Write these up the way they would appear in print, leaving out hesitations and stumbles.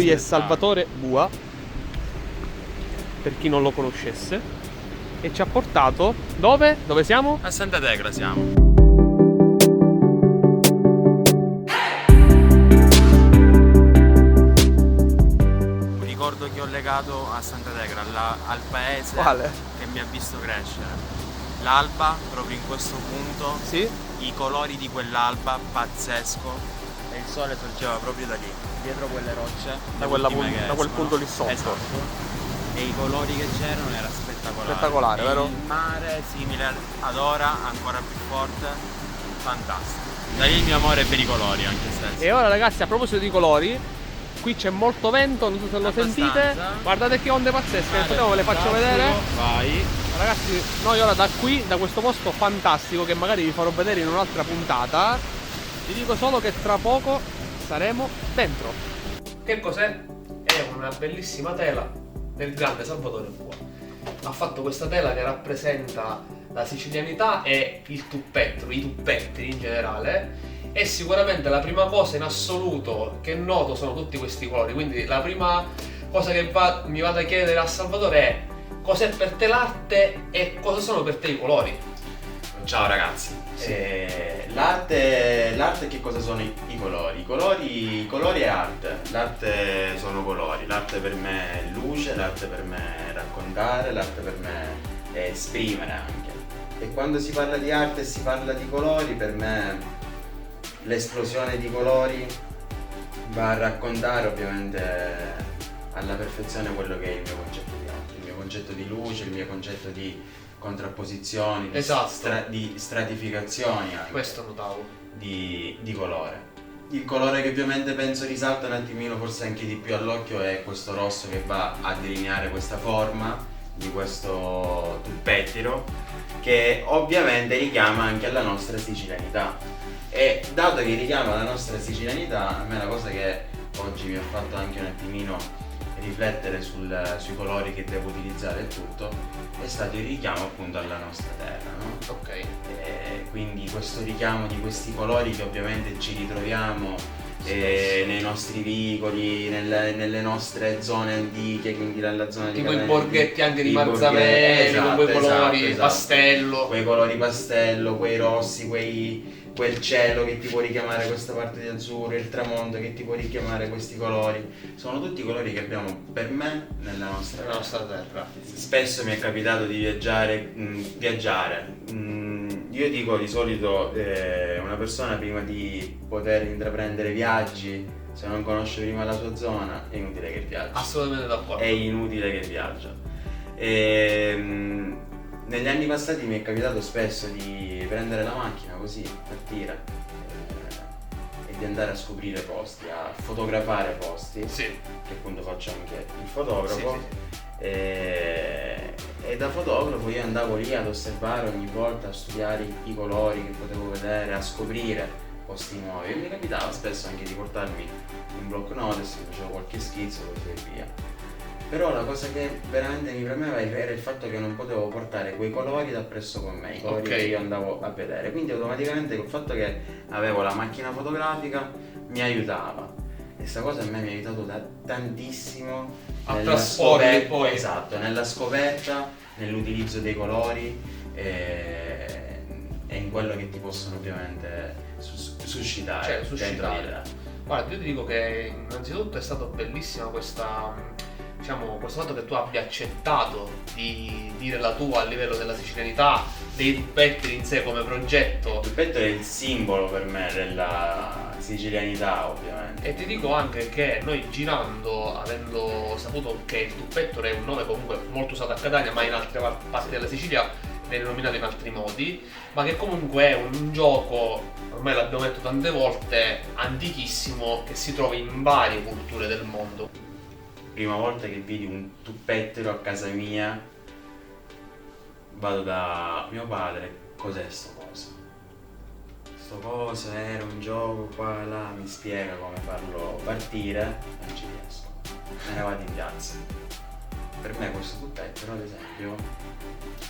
Lui è Salvatore Bua, per chi non lo conoscesse, e ci ha portato dove? Dove siamo? A Santa Tecla siamo. Un ricordo che ho legato a Santa Tecla, al paese. Quale? Che mi ha visto crescere. L'alba, proprio in questo punto, Sì? i colori di quell'alba, pazzesco. E il sole sorgeva proprio da lì, dietro quelle rocce, Da quel quel punto lì sotto. Esatto. E i colori che c'erano era spettacolare. Spettacolare, e vero? Il mare simile ad ora, ancora più forte, fantastico. Da lì il mio amore per i colori anche stesso. E ora ragazzi, a proposito di colori, qui c'è molto vento, non so se lo sentite. Guardate che onde pazzesche, adesso ve le faccio vedere. Vai. Ragazzi, noi ora da qui, da questo posto fantastico che magari vi farò vedere in un'altra puntata, vi dico solo che tra poco saremo dentro. Che cos'è? È una bellissima tela del grande Salvatore Bua. Ha fatto questa tela che rappresenta la sicilianità e il tuppettro, i tuppetti in generale. E sicuramente la prima cosa in assoluto che noto sono tutti questi colori. Quindi la prima cosa che mi vado a chiedere a Salvatore è: cos'è per te l'arte e cosa sono per te i colori? Ciao ragazzi, Sì. L'arte che cosa sono i colori? I colori è arte, l'arte sono colori, l'arte per me è luce, l'arte per me è raccontare, l'arte per me è esprimere anche. E quando si parla di arte e si parla di colori, per me l'esplosione di colori va a raccontare ovviamente alla perfezione quello che è il mio concetto di arte, il mio concetto di luce, il mio concetto di contrapposizioni, Esatto. di stratificazioni anche, Questo notavo. di colore. Il colore che ovviamente penso risalta un attimino forse anche di più all'occhio è questo rosso che va a delineare questa forma di questo tuppettiro che ovviamente richiama anche alla nostra sicilianità. E dato che richiama la nostra sicilianità, a me la cosa che oggi mi ha fatto anche un attimino riflettere sui colori che devo utilizzare e tutto è stato il richiamo appunto alla nostra terra, no? Ok. E quindi questo richiamo di questi colori che ovviamente ci ritroviamo nei nostri vicoli, nelle nostre zone antiche, quindi nella zona di Tipo i Caventi, borghetti anche di i Marzameli, borghetti, con quei colori esatto. pastello. Quei colori pastello, quei rossi, quel cielo che ti può richiamare questa parte di azzurro, il tramonto che ti può richiamare questi colori. Sono tutti colori che abbiamo per me nella nostra terra. Spesso mi è capitato di viaggiare. Io dico di solito una persona prima di poter intraprendere viaggi, se non conosce prima la sua zona, è inutile che viaggia. Assolutamente d'accordo. È inutile che viaggia. Negli anni passati mi è capitato spesso di prendere la macchina così, partire e di andare a scoprire posti, a fotografare posti, Sì. che appunto faccio anche il fotografo. Sì. E da fotografo io andavo lì ad osservare ogni volta, a studiare i colori che potevo vedere, a scoprire posti nuovi. E mi capitava spesso anche di portarmi un block notice, facevo qualche schizzo così e via. Però la cosa che veramente mi premeva era il fatto che non potevo portare quei colori da presso con me, i colori che io andavo a vedere. Quindi automaticamente col fatto che avevo la macchina fotografica mi aiutava. E sta cosa a me mi ha aiutato tantissimo A trasporre poi. Esatto, nella scoperta, nell'utilizzo dei colori e in quello che ti possono ovviamente suscitare. Dentro di te. Guarda, io ti dico che innanzitutto è stata bellissima questo fatto che tu abbia accettato di dire la tua a livello della sicilianità, dei tuppetti in sé come progetto. Il tuppetto è il simbolo per me della sicilianità, ovviamente. E ti dico anche che noi girando, avendo saputo che il tuppetto è un nome comunque molto usato a Catania, ma in altre parti della Sicilia viene nominato in altri modi, ma che comunque è un gioco, ormai l'abbiamo detto tante volte, antichissimo, che si trova in varie culture del mondo. Prima volta che vidi un tuppettero a casa mia, vado da mio padre: cos'è sto coso? Sto coso era un gioco qua e là, mi spiega come farlo partire, non ci riesco. Me ne vado in piazza. Per me questo tuppettero, ad esempio,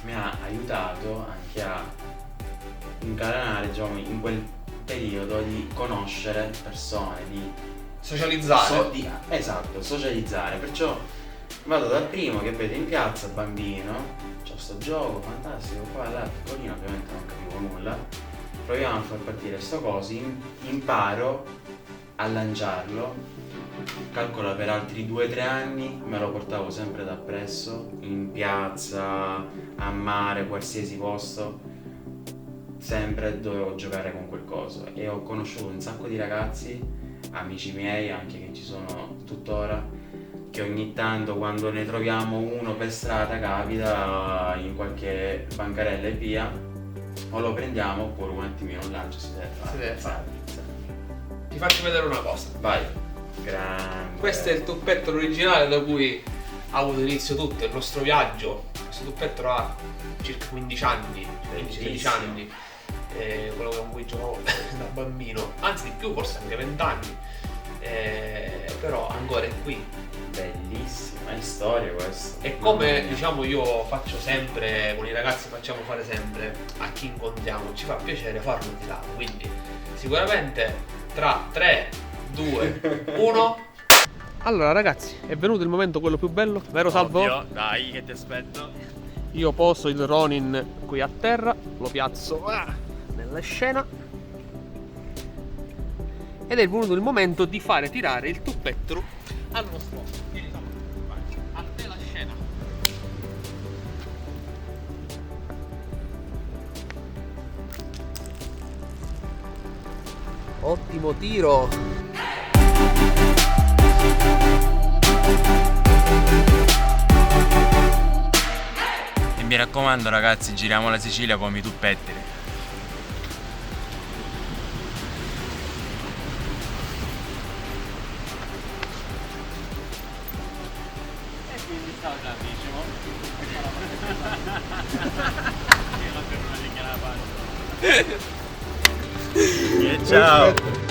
mi ha aiutato anche a incaranare, diciamo, in quel periodo di conoscere persone, di Socializzare. Esatto, socializzare. Perciò vado dal primo che vedo in piazza, bambino, c'ho sto gioco fantastico, qua là, piccolino, ovviamente non capivo nulla. Proviamo a far partire sto coso, imparo a lanciarlo. Calcola, per altri 2-3 anni me lo portavo sempre da presso, in piazza, a mare, qualsiasi posto, sempre dovevo giocare con quel coso. E ho conosciuto un sacco di ragazzi, amici miei anche che ci sono tuttora, che ogni tanto, quando ne troviamo uno per strada, capita in qualche bancarella e via, o lo prendiamo oppure un attimino un lancio si deve fare. Si deve fare. Ti faccio vedere una cosa. Vai. Grande. Questo è il tuppetto originale da cui ha avuto inizio tutto il nostro viaggio. Questo tuppetto ha circa 15 anni, 15-16 anni, quello con cui giocavo da bambino, anzi di più, forse anche 20 anni, però ancora è qui. Bellissima, è storia questo. E come diciamo io faccio sempre, con i ragazzi facciamo fare sempre a chi incontriamo, ci fa piacere farlo tirare, quindi sicuramente tra 3, 2, 1. Allora ragazzi, è venuto il momento quello più bello, vero Salvo? Ovvio, dai che ti aspetto. Io poso il Ronin qui a terra, lo piazzo nella scena ed è venuto il momento di fare tirare il tuppetto al nostro ospite. Vieni Salvo, vai, a te la scena. Ottimo tiro. E mi raccomando ragazzi, giriamo la Sicilia come i tuppetti. E quindi stavo già dicevo. Io non per una linea alla parte. E ciao!